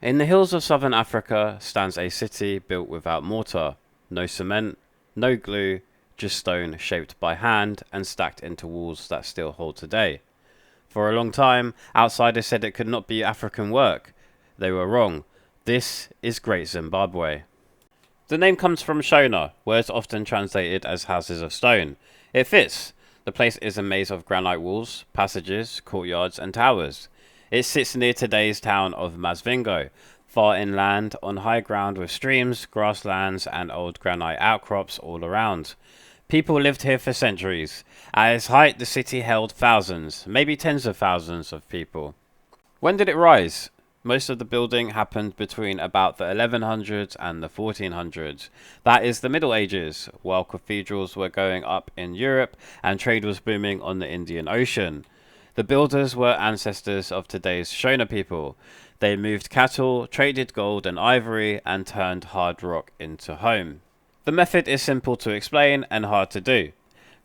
In the hills of southern Africa stands a city built without mortar, no cement, no glue, just stone shaped by hand and stacked into walls that still hold today. For a long time, outsiders said it could not be African work. They were wrong. This is Great Zimbabwe. The name comes from Shona, words often translated as houses of stone. It fits. The place is a maze of granite walls, passages, courtyards and towers. It sits near today's town of Masvingo, far inland on high ground with streams, grasslands and old granite outcrops all around. People lived here for centuries. At its height the city held thousands, maybe tens of thousands of people. When did it rise? Most of the building happened between about the 1100s and the 1400s. That is the Middle Ages, while cathedrals were going up in Europe and trade was booming on the Indian Ocean. The builders were ancestors of today's Shona people. They moved cattle, traded gold and ivory, and turned hard rock into home. The method is simple to explain and hard to do.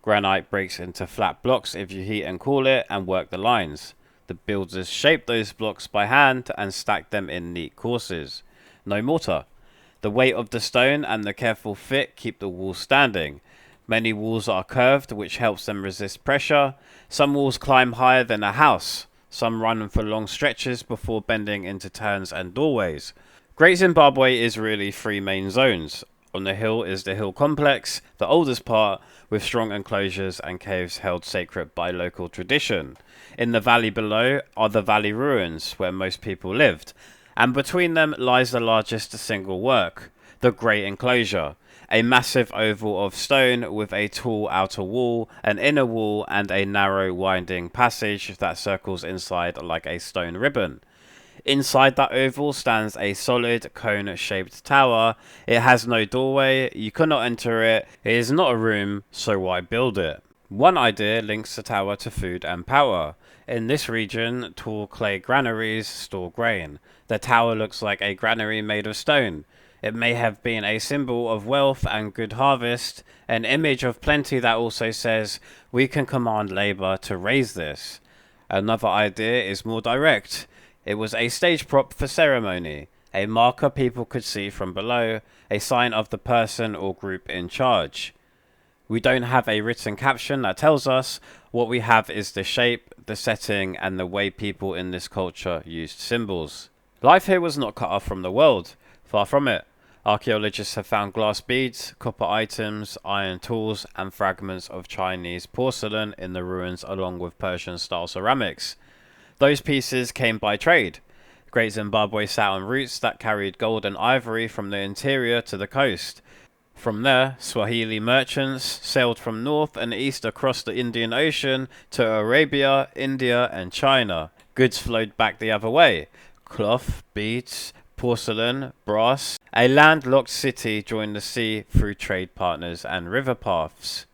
Granite breaks into flat blocks if you heat and cool it and work the lines. The builders shaped those blocks by hand and stacked them in neat courses. No mortar. The weight of the stone and the careful fit keep the walls standing. Many walls are curved, which helps them resist pressure. Some walls climb higher than a house. Some run for long stretches before bending into turns and doorways. Great Zimbabwe is really three main zones. On the hill is the hill complex, the oldest part, with strong enclosures and caves held sacred by local tradition. In the valley below are the valley ruins, where most people lived, and between them lies the largest single work, the Great Enclosure, a massive oval of stone with a tall outer wall, an inner wall, and a narrow winding passage that circles inside like a stone ribbon. Inside that oval stands a solid cone-shaped tower. It has no doorway, you cannot enter it, it is not a room, so why build it? One idea links the tower to food and power. In this region, tall clay granaries store grain. The tower looks like a granary made of stone. It may have been a symbol of wealth and good harvest, an image of plenty that also says, we can command labour to raise this. Another idea is more direct. It was a stage prop for ceremony, a marker people could see from below, a sign of the person or group in charge. We don't have a written caption that tells us. What we have is the shape, the setting, and the way people in this culture used symbols. Life here was not cut off from the world. Far from it. Archaeologists have found glass beads, copper items, iron tools, and fragments of Chinese porcelain in the ruins along with Persian-style ceramics. Those pieces came by trade. Great Zimbabwe sat on routes that carried gold and ivory from the interior to the coast. From there, Swahili merchants sailed from north and east across the Indian Ocean to Arabia, India and China. Goods flowed back the other way. Cloth, beads, porcelain, brass. A landlocked city joined the sea through trade partners and river paths.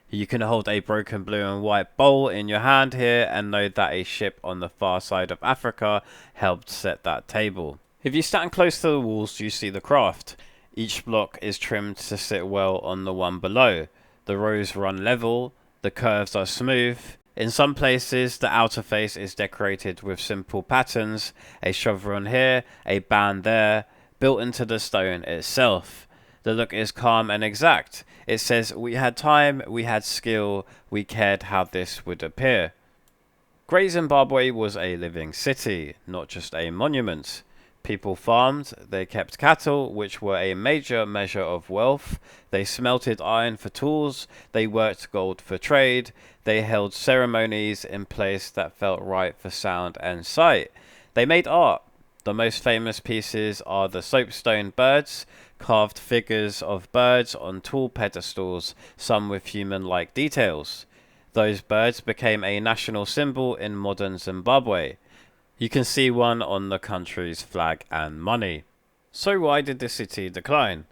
You can hold a broken blue and white bowl in your hand here and know that a ship on the far side of Africa helped set that table. If you stand close to the walls, you see the craft. Each block is trimmed to sit well on the one below. The rows run level, the curves are smooth. In some places, the outer face is decorated with simple patterns, a chevron here, a band there, built into the stone itself. The look is calm and exact. It says, we had time, we had skill, we cared how this would appear. Great Zimbabwe was a living city, not just a monument. People farmed, they kept cattle, which were a major measure of wealth. They smelted iron for tools, they worked gold for trade. They held ceremonies in place that felt right for sound and sight. They made art. The most famous pieces are the soapstone birds, carved figures of birds on tall pedestals, some with human-like details. Those birds became a national symbol in modern Zimbabwe. You can see one on the country's flag and money. So why did the city decline?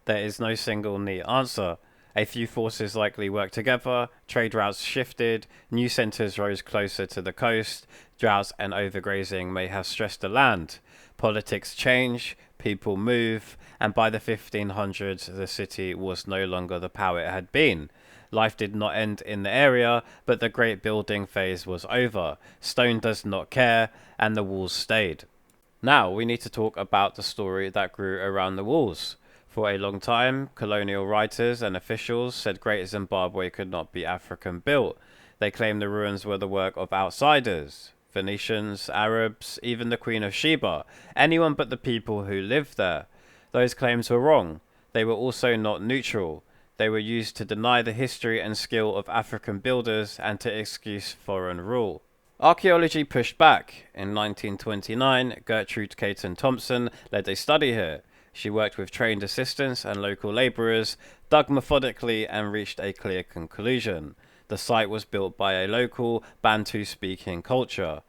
There is no single neat answer. A few forces likely worked together, trade routes shifted, new centres rose closer to the coast, droughts and overgrazing may have stressed the land. Politics change, people move, and by the 1500s the city was no longer the power it had been. Life did not end in the area, but the great building phase was over. Stone does not care, and the walls stayed. Now we need to talk about the story that grew around the walls. For a long time, colonial writers and officials said Great Zimbabwe could not be African built. They claimed the ruins were the work of outsiders. Phoenicians, Arabs, even the Queen of Sheba, anyone but the people who lived there. Those claims were wrong. They were also not neutral. They were used to deny the history and skill of African builders and to excuse foreign rule. Archaeology pushed back. In 1929, Gertrude Caton Thompson led a study here. She worked with trained assistants and local labourers, dug methodically and reached a clear conclusion. The site was built by a local Bantu-speaking culture.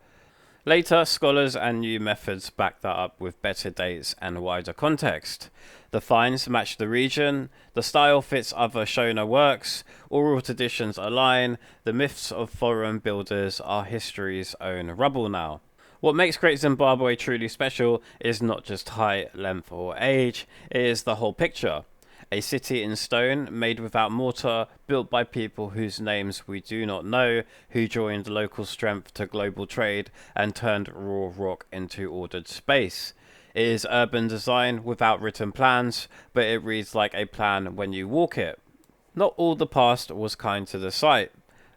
Later, scholars and new methods backed that up with better dates and wider context. The finds match the region, the style fits other Shona works, oral traditions align, the myths of foreign builders are history's own rubble now. What makes Great Zimbabwe truly special is not just height, length or age, it is the whole picture. A city in stone, made without mortar, built by people whose names we do not know, who joined local strength to global trade and turned raw rock into ordered space. It is urban design without written plans, but it reads like a plan when you walk it. Not all the past was kind to the site.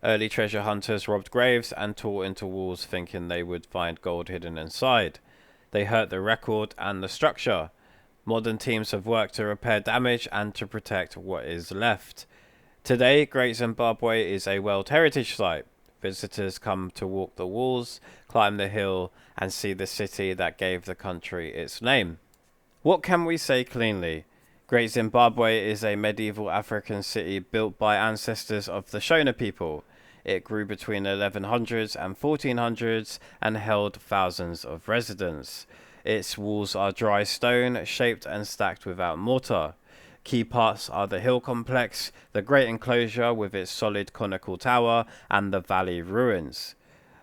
Early treasure hunters robbed graves and tore into walls thinking they would find gold hidden inside. They hurt the record and the structure. Modern teams have worked to repair damage and to protect what is left. Today, Great Zimbabwe is a World Heritage Site. Visitors come to walk the walls, climb the hill, and see the city that gave the country its name. What can we say cleanly? Great Zimbabwe is a medieval African city built by ancestors of the Shona people. It grew between 1100s and 1400s and held thousands of residents. Its walls are dry stone, shaped and stacked without mortar. Key parts are the hill complex, the Great Enclosure with its solid Conical Tower, and the valley ruins.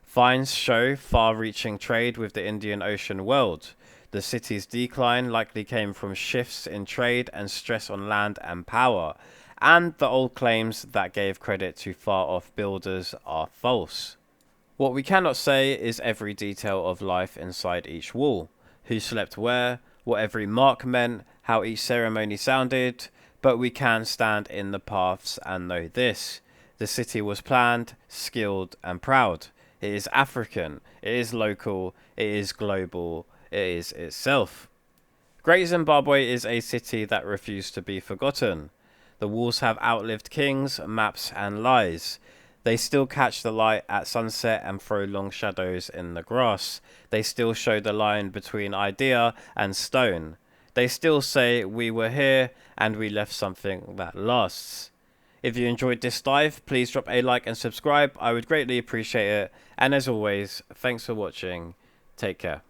Finds show far-reaching trade with the Indian Ocean world. The city's decline likely came from shifts in trade and stress on land and power, and the old claims that gave credit to far-off builders are false. What we cannot say is every detail of life inside each wall. Who slept where, what every mark meant, how each ceremony sounded, but we can stand in the paths and know this. The city was planned, skilled and proud. It is African, it is local, it is global, it is itself. Great Zimbabwe is a city that refused to be forgotten. The walls have outlived kings, maps and lies. They still catch the light at sunset and throw long shadows in the grass. They still show the line between idea and stone. They still say we were here and we left something that lasts. If you enjoyed this dive, please drop a like and subscribe. I would greatly appreciate it. And as always, thanks for watching. Take care.